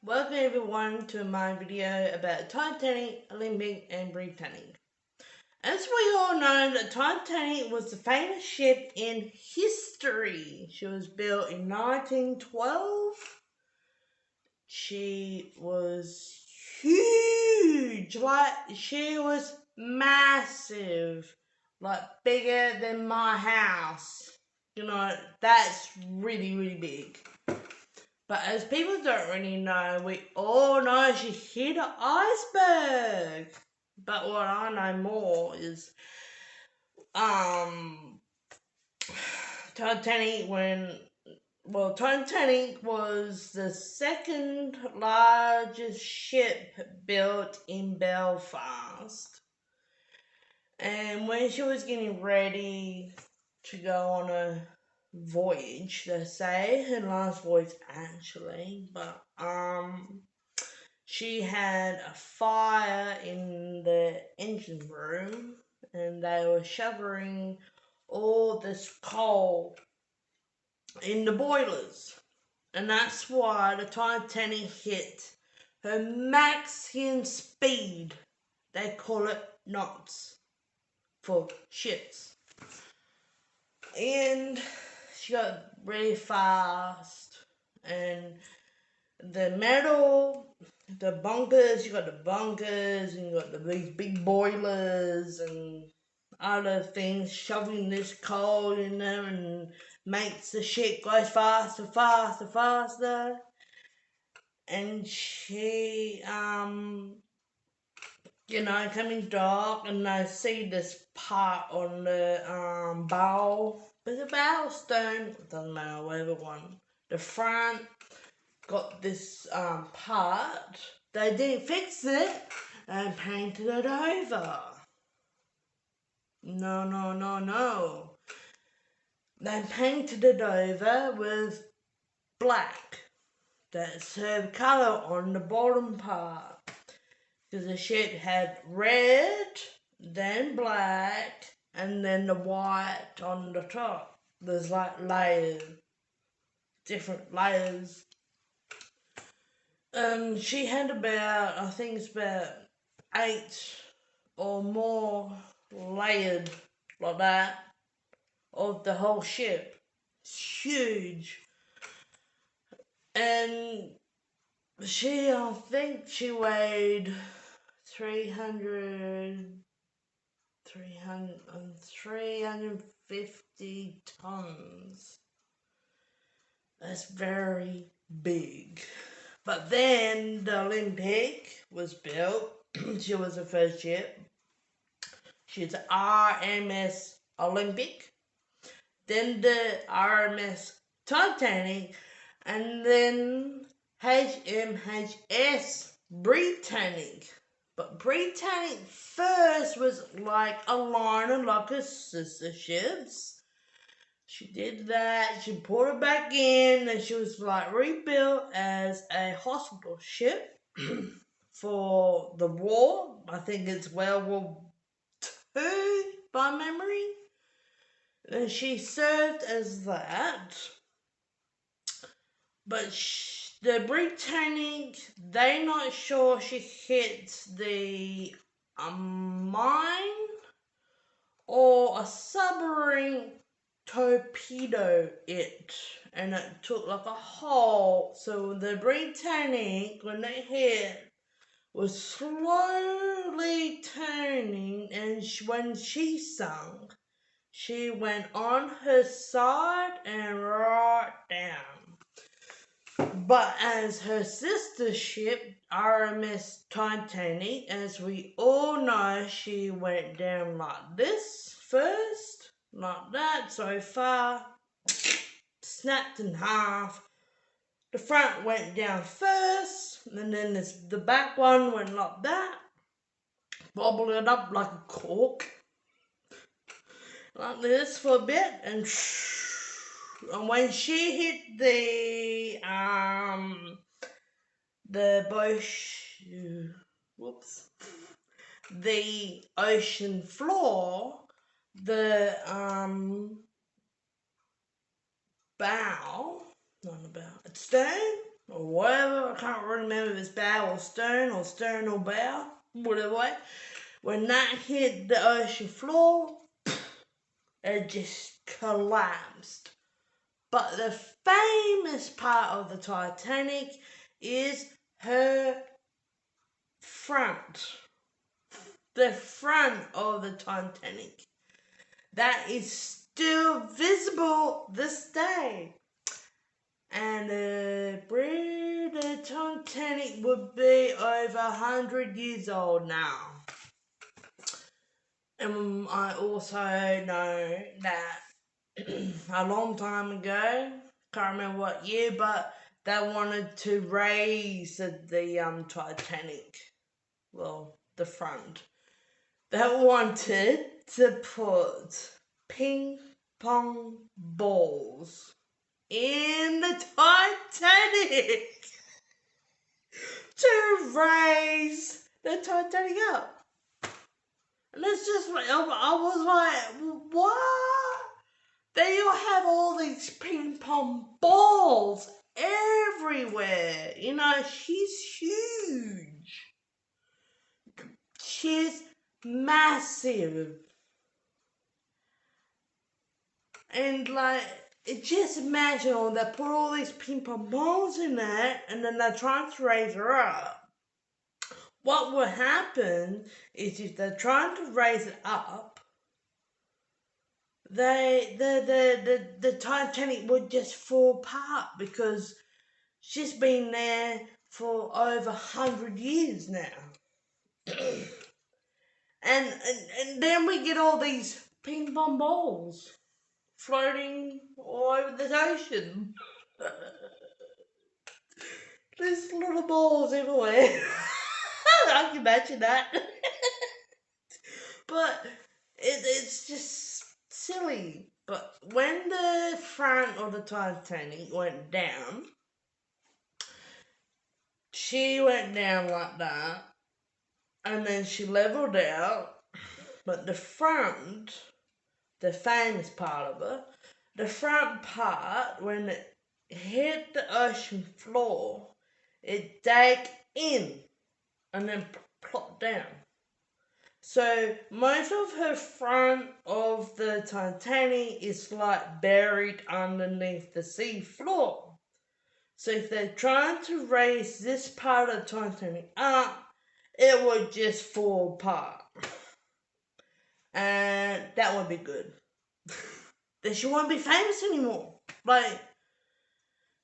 Welcome everyone to my video about Titanic, Olympic and Britannic. As we all know, the Titanic was the famous ship in history. She was built in 1912. She was huge, she was massive, bigger than my house. That's really big. But as people don't really know, we all know she hit an iceberg. But what I know more is um Titanic Titanic was the second largest ship built in Belfast. And when she was getting ready to go on a voyage, they say, her last voyage actually, but she had a fire in the engine room and they were shoveling all this coal in the boilers. And that's why the Titanic hit her maximum speed. They call it knots for ships. And she got really fast. And the metal, the bunkers, you got the bunkers, and you got these big boilers and other things shoving this coal in them and makes the ship go faster. And she, coming dark, and I see this part on the bow. But the bow stone, doesn't matter, whatever one. The front got this part. They didn't fix it and painted it over. No. They painted it over with black. That's her colour on the bottom part. Because the ship had red, then black, and then the white on the top. There's layers, different layers. She had I think it's about 8 or more layered like that of the whole ship. It's huge. And I think she weighed 350 tons. That's very big. But then the Olympic was built. She was the first ship. She's RMS Olympic. Then the RMS Titanic. And then HMHS Britannic. But Britannic first was like a liner, like her sister ships. She did that, she put it back in, and she was rebuilt as a hospital ship for the war. I think it's World War II by memory. And she served as that. But the Britannic, they're not sure she hit the mine or a submarine torpedo it, and it took a hole. So the Britannic, when they hit, was slowly turning, and when she sunk, she went on her side and right down. But as her sister ship, RMS Titanic, as we all know, she went down like this first. Like that, so far, snapped in half. The front went down first, and then the back one went like that, bobbled it up like a cork, like this for a bit, and when she hit the ocean floor, the stone, or whatever. I can't remember if it's bow or stern or bow, whatever way. When that hit the ocean floor, it just collapsed. But the famous part of the Titanic is her front. The front of the Titanic. That is still visible this day. And the Titanic would be over 100 years old now. And I also know that a long time ago, can't remember what year, but they wanted to raise the Titanic, well, the front. They wanted to put ping pong balls in the Titanic to raise the Titanic up. And it's just like, I was like, what? They all have all these ping pong balls everywhere. You know, she's huge. She's massive. And like, just imagine they put all these ping pong balls in there and then they're trying to raise her up. What will happen is if they're trying to raise it up, the Titanic would just fall apart because she's been there for over 100 years now. and then we get all these ping pong balls floating all over the ocean. There's little balls everywhere. I can imagine that. But it's just silly. But when the front of the Titanic went down, she went down like that, and then she leveled out. But the front, the famous part of it, the front part, when it hit the ocean floor, it dug in and then plopped down. So most of her front of the Titanic is like buried underneath the sea floor. So if they're trying to raise this part of the Titanic up, it would just fall apart. And that would be good. Then she won't be famous anymore. Like,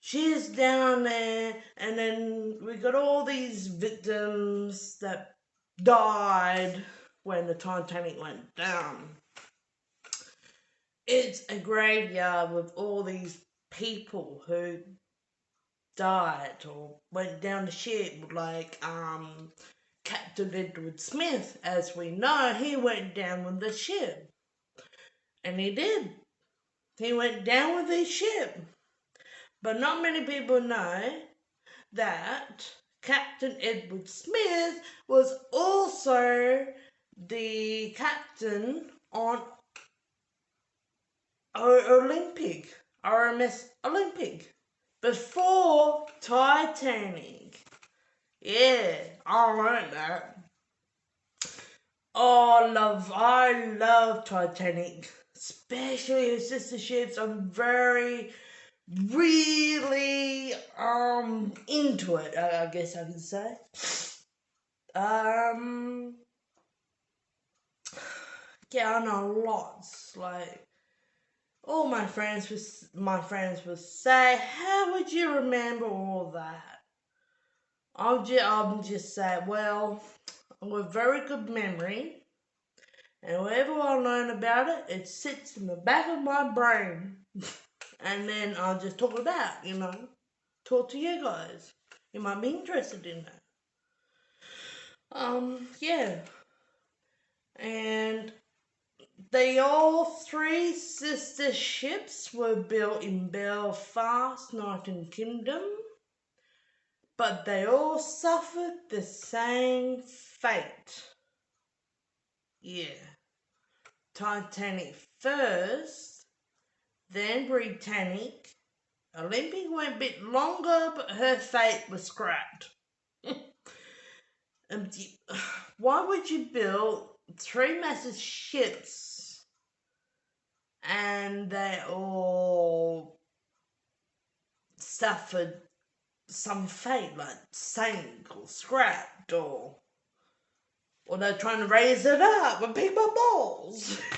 she's down there, and then we got all these victims that died when the Titanic went down. It's a graveyard with all these people who died or went down the ship, like Captain Edward Smith. As we know, he went down with the ship. And he did. He went down with his ship. But not many people know that Captain Edward Smith was also the captain on Olympic, RMS Olympic, before Titanic. Yeah, I learned that. Oh, I love Titanic, especially her sister ships. I'm really into it, I guess I can say. Yeah, I know lots. Like, all my friends would say, "How would you remember all that?" I'll just say, "Well, I've got a very good memory, and whenever I learn about it, it sits in the back of my brain, and then I'll just talk about, talk to you guys. You might be interested in that." Yeah, and all three sister ships were built in Belfast, United Kingdom, but they all suffered the same fate. Yeah. Titanic first, then Britannic, Olympic went a bit longer, but her fate was scrapped. Um, why would you build three massive ships and they all suffered some fate, like sank or scrapped, or they're trying to raise it up with paper balls?